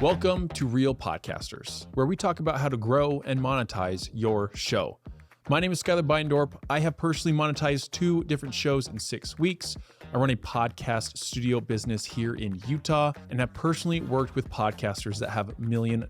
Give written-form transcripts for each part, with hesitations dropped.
Welcome to Real Podcasters, where we talk about how to grow and monetize your show. My name is Skylar Bytendorp. I have personally monetized 2 different shows in 6 weeks. I run a podcast studio business here in Utah and have personally worked with podcasters that have $1 million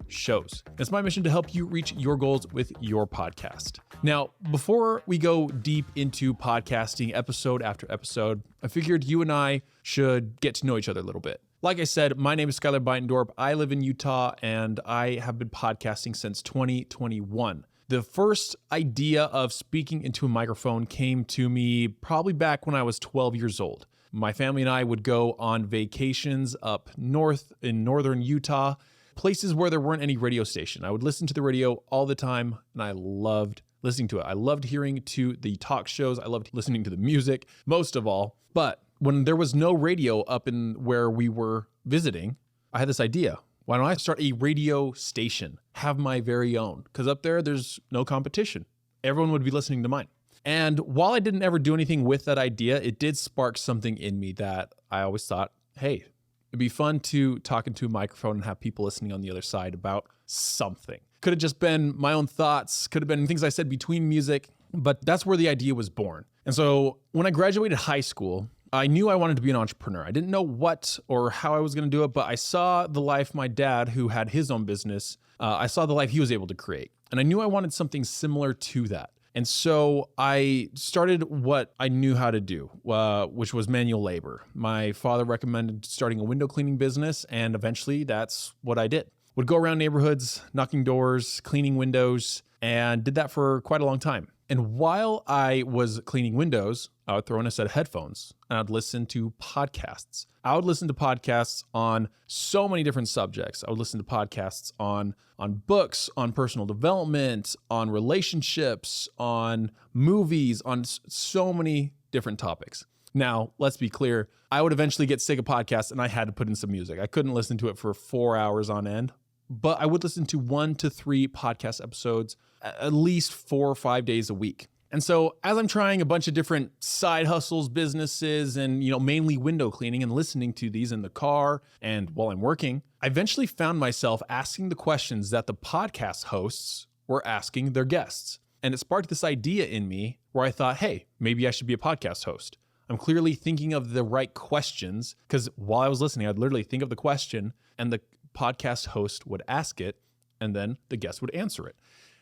shows. It's my mission to help you reach your goals with your podcast. Now, before we go deep into podcasting episode after episode, I figured you and I should get to know each other a little bit. Like I said, my name is Skylar Bytendorp. I live in Utah and I have been podcasting since 2021. The first idea of speaking into a microphone came to me probably back when I was 12 years old. My family and I would go on vacations up north in northern Utah, places where there weren't any radio station. I would listen to the radio all the time and I loved listening to it. I loved hearing to the talk shows. I loved listening to the music most of all. But when there was no radio up in where we were visiting, I had this idea. Why don't I start a radio station, have my very own? Because up there's no competition. Everyone would be listening to mine. And while I didn't ever do anything with that idea, it did spark something in me that I always thought, hey, it'd be fun to talk into a microphone and have people listening on the other side about something. Could have just been my own thoughts, could have been things I said between music, but that's where the idea was born. And so when I graduated high school, I knew I wanted to be an entrepreneur. I didn't know what or how I was going to do it, but I saw the life my dad, who had his own business, I saw the life he was able to create. And I knew I wanted something similar to that. And so I started what I knew how to do, which was manual labor. My father recommended starting a window cleaning business, and eventually that's what I did. Would go around neighborhoods, knocking doors, cleaning windows, and did that for quite a long time. And while I was cleaning windows, I would throw in a set of headphones and I'd listen to podcasts. I would listen to podcasts on so many different subjects. I would listen to podcasts on books, on personal development, on relationships, on movies, on so many different topics. Now, let's be clear, I would eventually get sick of podcasts and I had to put in some music. I couldn't listen to it for 4 hours on end, but I would listen to 1 to 3 podcast episodes at least 4 or 5 days a week. And so as I'm trying a bunch of different side hustles, businesses, and mainly window cleaning and listening to these in the car and while I'm working, I eventually found myself asking the questions that the podcast hosts were asking their guests. And it sparked this idea in me where I thought, hey, maybe I should be a podcast host. I'm clearly thinking of the right questions because while I was listening, I'd literally think of the question and the podcast host would ask it and then the guest would answer it.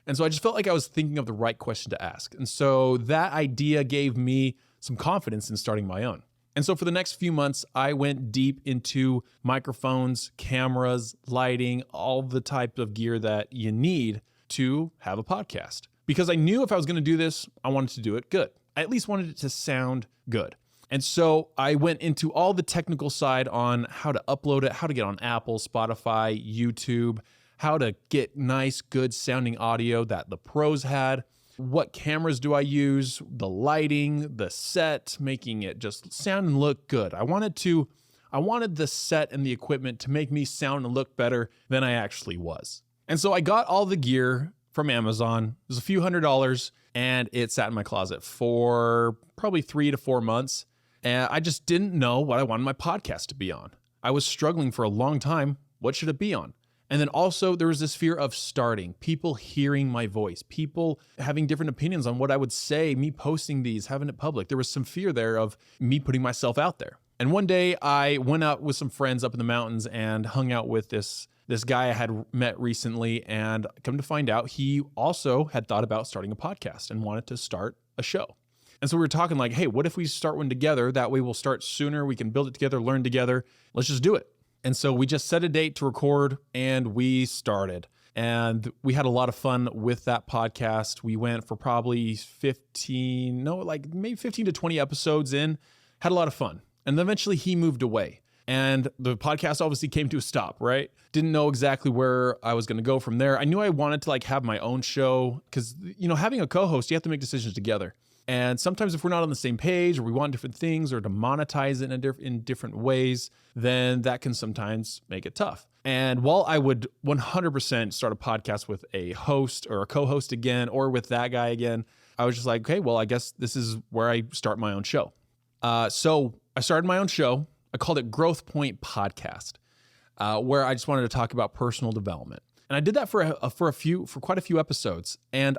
And so I just felt like I was thinking of the right question to ask. And so that idea gave me some confidence in starting my own. And so for the next few months, I went deep into microphones, cameras, lighting, all the type of gear that you need to have a podcast. Because I knew if I was going to do this, I wanted to do it good. I at least wanted it to sound good. And so I went into all the technical side on how to upload it, how to get on Apple, Spotify, YouTube, how to get nice, good sounding audio that the pros had. What cameras do I use? The lighting, the set, making it just sound and look good. I wanted the set and the equipment to make me sound and look better than I actually was. And so I got all the gear from Amazon. It was a few $100s and it sat in my closet for probably 3 to 4 months. And I just didn't know what I wanted my podcast to be on. I was struggling for a long time. What should it be on? And then also there was this fear of starting, people hearing my voice, people having different opinions on what I would say, me posting these, having it public. There was some fear there of me putting myself out there. And one day I went out with some friends up in the mountains and hung out with this guy I had met recently, and come to find out he also had thought about starting a podcast and wanted to start a show. And so we were talking like, hey, what if we start one together? That way we'll start sooner. We can build it together, learn together. Let's just do it. And so we just set a date to record and we started. And we had a lot of fun with that podcast. We went for probably maybe 15 to 20 episodes in, had a lot of fun. And then eventually he moved away. And the podcast obviously came to a stop, right? Didn't know exactly where I was going to go from there. I knew I wanted to have my own show because, having a co-host, you have to make decisions together. And sometimes if we're not on the same page or we want different things or to monetize it in different ways, then that can sometimes make it tough. And while I would 100% start a podcast with a host or a co-host again, or with that guy again, I was just like, okay, well, I guess this is where I start my own show. So I started my own show. I called it Growth Point Podcast. where I just wanted to talk about personal development. And I did that for quite a few episodes, and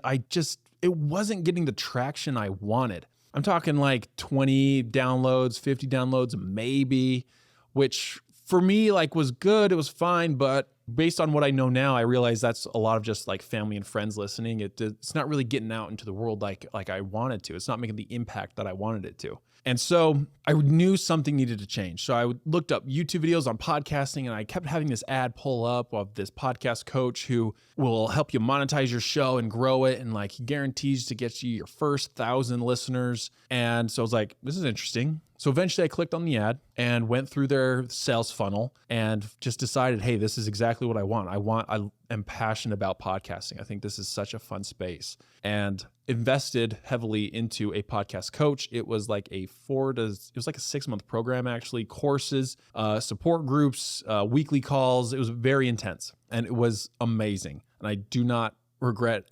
it wasn't getting the traction I wanted. I'm talking like 20 downloads, 50 downloads, maybe, which for me was good. It was fine, but based on what I know now, I realize that's a lot of just like family and friends listening. It's not really getting out into the world like I wanted to. It's not making the impact that I wanted it to. And so I knew something needed to change. So I looked up YouTube videos on podcasting, and I kept having this ad pull up of this podcast coach who will help you monetize your show and grow it. And he guarantees to get you your first 1,000 listeners. And so I was like, this is interesting. So eventually I clicked on the ad and went through their sales funnel and just decided, hey, this is exactly what I want. I am passionate about podcasting. I think this is such a fun space, and invested heavily into a podcast coach. It was like a 6-month program, actually, courses, support groups, weekly calls. It was very intense, and it was amazing. And I do not regret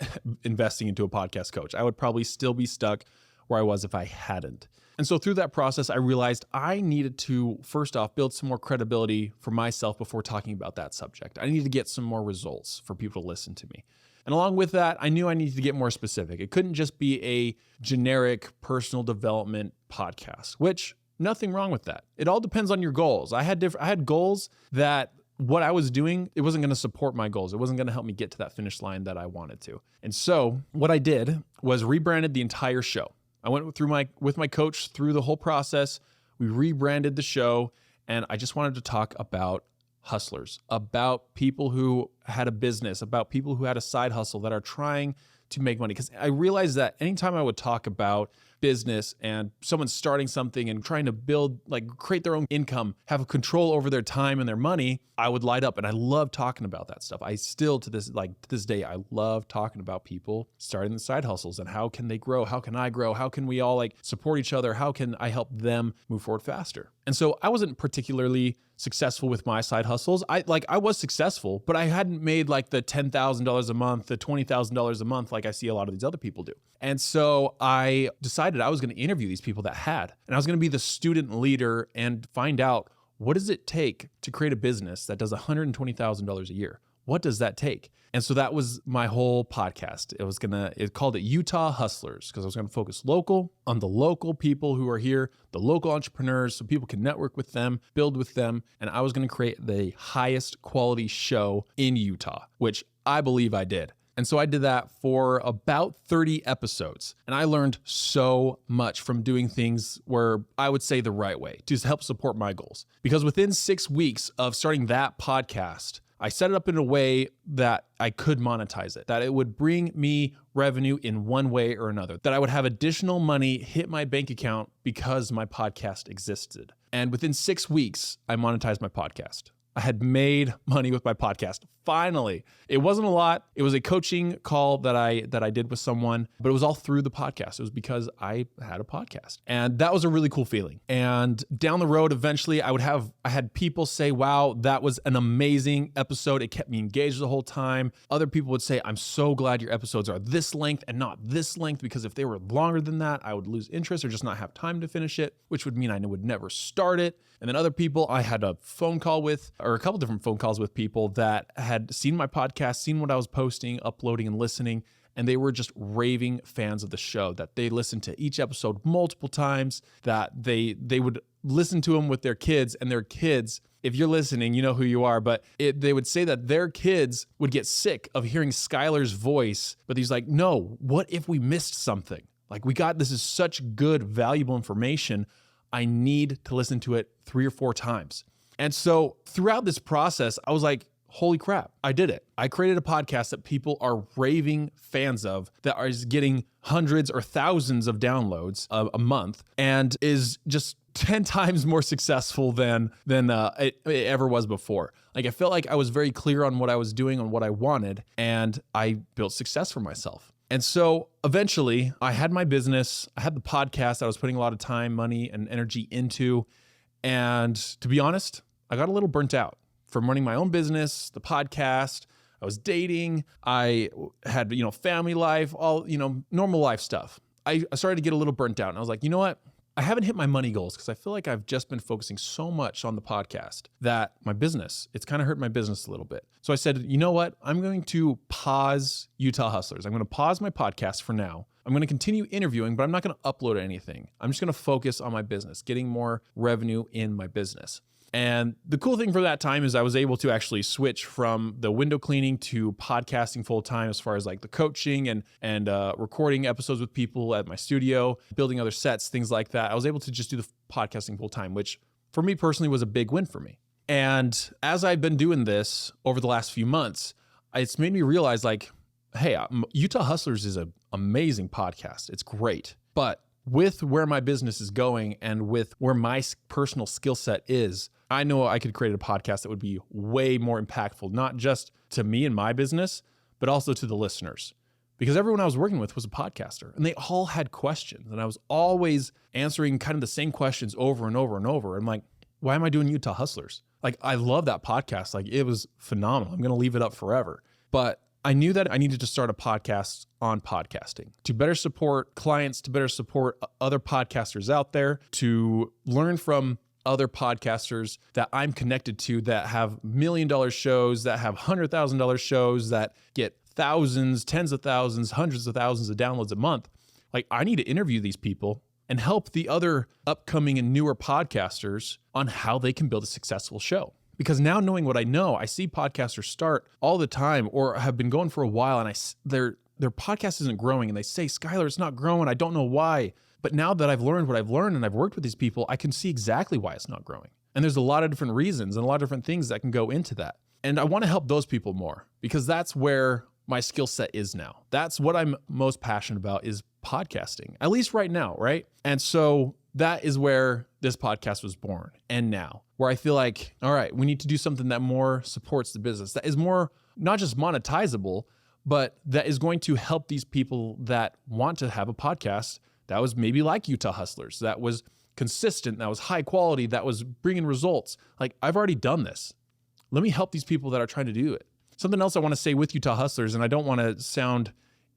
investing into a podcast coach. I would probably still be stuck where I was if I hadn't. And so through that process, I realized I needed to, first off, build some more credibility for myself before talking about that subject. I needed to get some more results for people to listen to me. And along with that, I knew I needed to get more specific. It couldn't just be a generic personal development podcast, which nothing wrong with that. It all depends on your goals. I had goals that what I was doing, it wasn't going to support my goals. It wasn't going to help me get to that finish line that I wanted to. And so what I did was rebranded the entire show. I went with my coach through the whole process. We rebranded the show, and I just wanted to talk about hustlers, about people who had a business, about people who had a side hustle that are trying to make money. Because I realized that anytime I would talk about business and someone starting something and trying to build, create their own income, have control over their time and their money, I would light up. And I love talking about that stuff. I still, to this day, I love talking about people starting the side hustles and how can they grow? How can I grow? How can we all support each other? How can I help them move forward faster? And so I wasn't particularly successful with my side hustles. I was successful, but I hadn't made the $10,000 a month, the $20,000 a month like I see a lot of these other people do. And so I decided I was going to interview these people that had, and I was going to be the student leader and find out, what does it take to create a business that does $120,000 a year? What does that take? And so that was my whole podcast. It called it Utah Hustlers, because I was going to focus on the local people who are here, the local entrepreneurs, so people can network with them, build with them. And I was going to create the highest quality show in Utah, which I believe I did. And so I did that for about 30 episodes. And I learned so much from doing things where I would say the right way to help support my goals. Because within 6 weeks of starting that podcast, I set it up in a way that I could monetize it, that it would bring me revenue in one way or another, that I would have additional money hit my bank account because my podcast existed. And within 6 weeks, I monetized my podcast. I had made money with my podcast. Finally, it wasn't a lot. It was a coaching call that I did with someone, but it was all through the podcast. It was because I had a podcast, and that was a really cool feeling. And down the road, eventually I had people say, wow, that was an amazing episode. It kept me engaged the whole time. Other people would say, I'm so glad your episodes are this length and not this length, because if they were longer than that, I would lose interest or just not have time to finish it, which would mean I would never start it. And then other people I had a phone call with, or a couple different phone calls with people that had seen my podcast, seen what I was posting, uploading, and listening, and they were just raving fans of the show, that they listened to each episode multiple times, that they would listen to them with their kids, and their kids, if you're listening, you know who you are, but they would say that their kids would get sick of hearing Skylar's voice, but he's like, no, what if we missed something? This is such good, valuable information. I need to listen to it 3 or 4 times. And so throughout this process, I was like, holy crap, I did it. I created a podcast that people are raving fans of, that is getting hundreds or thousands of downloads a month, and is just 10 times more successful than it ever was before. I felt like I was very clear on what I was doing, on what I wanted, and I built success for myself. And so eventually I had my business, I had the podcast that I was putting a lot of time, money, and energy into. And to be honest, I got a little burnt out from running my own business, the podcast. I was dating. I had, family life, all, normal life stuff. I started to get a little burnt out, and I was like, you know what? I haven't hit my money goals because I feel like I've just been focusing so much on the podcast that my business, it's kind of hurt my business a little bit. So I said, you know what? I'm going to pause Utah Hustlers. I'm going to pause my podcast for now. I'm going to continue interviewing, but I'm not going to upload anything. I'm just going to focus on my business, getting more revenue in my business. And the cool thing for that time is I was able to actually switch from the window cleaning to podcasting full time, as far as like the coaching and recording episodes with people at my studio, building other sets, things like that. I was able to just do the podcasting full time, which for me personally was a big win for me. And as I've been doing this over the last few months, it's made me realize like, hey, Utah Hustlers is an amazing podcast. It's great. But with where my business is going and with where my personal skill set is, I know I could create a podcast that would be way more impactful, not just to me and my business, but also to the listeners. Because everyone I was working with was a podcaster and they all had questions. And I was always answering kind of the same questions over and over and over. I'm like, why am I doing Utah Hustlers? Like, I love that podcast. Like, it was phenomenal. I'm going to leave it up forever. But I knew that I needed to start a podcast on podcasting to better support clients, to better support other podcasters out there, to learn from other podcasters that I'm connected to that have $1 million shows, that have $100,000 shows, that get thousands, tens of thousands, hundreds of thousands of downloads a month. Like, I need to interview these people and help the other upcoming and newer podcasters on how they can build a successful show. Because now, knowing what I know, I see podcasters start all the time or have been going for a while and their podcast isn't growing and they say, Skylar, it's not growing. I don't know why. But now that I've learned what I've learned and I've worked with these people, I can see exactly why it's not growing. And there's a lot of different reasons and a lot of different things that can go into that. And I want to help those people more because that's where my skill set is now. That's what I'm most passionate about, is podcasting, at least right now, right? And so that is where this podcast was born. And now, where I feel like, all right, we need to do something that more supports the business, that is more not just monetizable, but that is going to help these people that want to have a podcast that was maybe like Utah Hustlers, that was consistent, that was high quality, that was bringing results. Like, I've already done this. Let me help these people that are trying to do it. Something else I want to say with Utah Hustlers, and I don't want to sound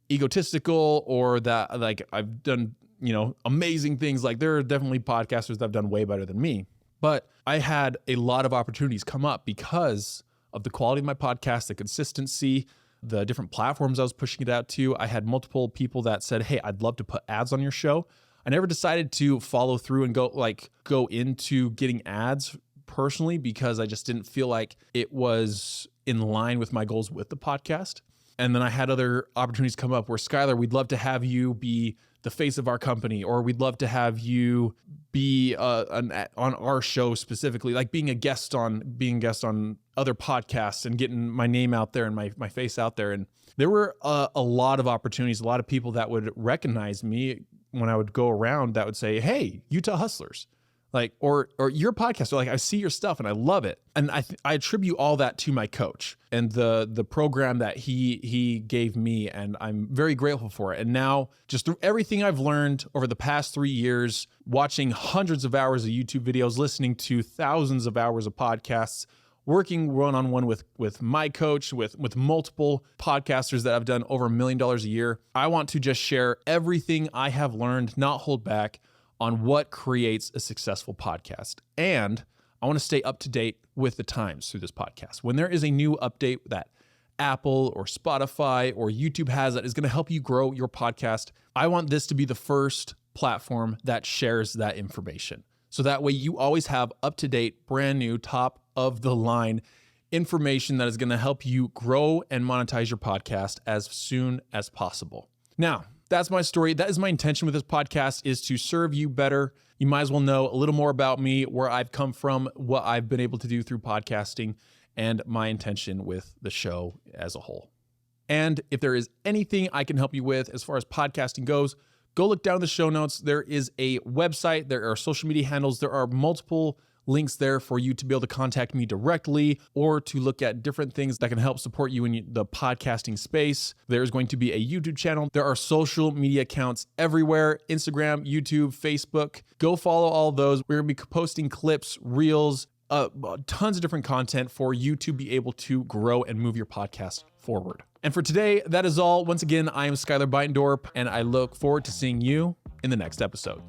egotistical or that like I've done, amazing things. Like, there are definitely podcasters that have done way better than me, but I had a lot of opportunities come up because of the quality of my podcast, the consistency, the different platforms I was pushing it out to. I had multiple people that said, hey, I'd love to put ads on your show. I never decided to follow through and go into getting ads personally because I just didn't feel like it was in line with my goals with the podcast. And then I had other opportunities come up where, Skylar, we'd love to have you be the face of our company, or we'd love to have you be on our show specifically, like being a guest on other podcasts and getting my name out there and my face out there. And there were a lot of opportunities, a lot of people that would recognize me when I would go around that would say, hey, Utah Hustlers. Like, or your podcast, or like, I see your stuff and I love it. And I attribute all that to my coach and the program that he gave me. And I'm very grateful for it. And now, just through everything I've learned over the past 3 years, watching hundreds of hours of YouTube videos, listening to thousands of hours of podcasts, working one-on-one with my coach, with multiple podcasters that have done over $1 million a year, I want to just share everything I have learned, not hold back, on what creates a successful podcast. And I want to stay up to date with the times through this podcast. When there is a new update that Apple or Spotify or YouTube has that is going to help you grow your podcast, I want this to be the first platform that shares that information. So that way you always have up-to-date, brand new, top of the line information that is going to help you grow and monetize your podcast as soon as possible. Now, that's my story. That is my intention with this podcast, is to serve you better. You might as well know a little more about me, where I've come from, what I've been able to do through podcasting, and my intention with the show as a whole. And if there is anything I can help you with as far as podcasting goes, go look down in the show notes. There is a website, there are social media handles, there are multiple links there for you to be able to contact me directly or to look at different things that can help support you in the podcasting space. There's going to be a YouTube channel. There are social media accounts everywhere: Instagram, YouTube, Facebook. Go follow all those. We're going to be posting clips, reels, tons of different content for you to be able to grow and move your podcast forward. And for today, that is all. Once again, I am Skylar Bytendorp, and I look forward to seeing you in the next episode.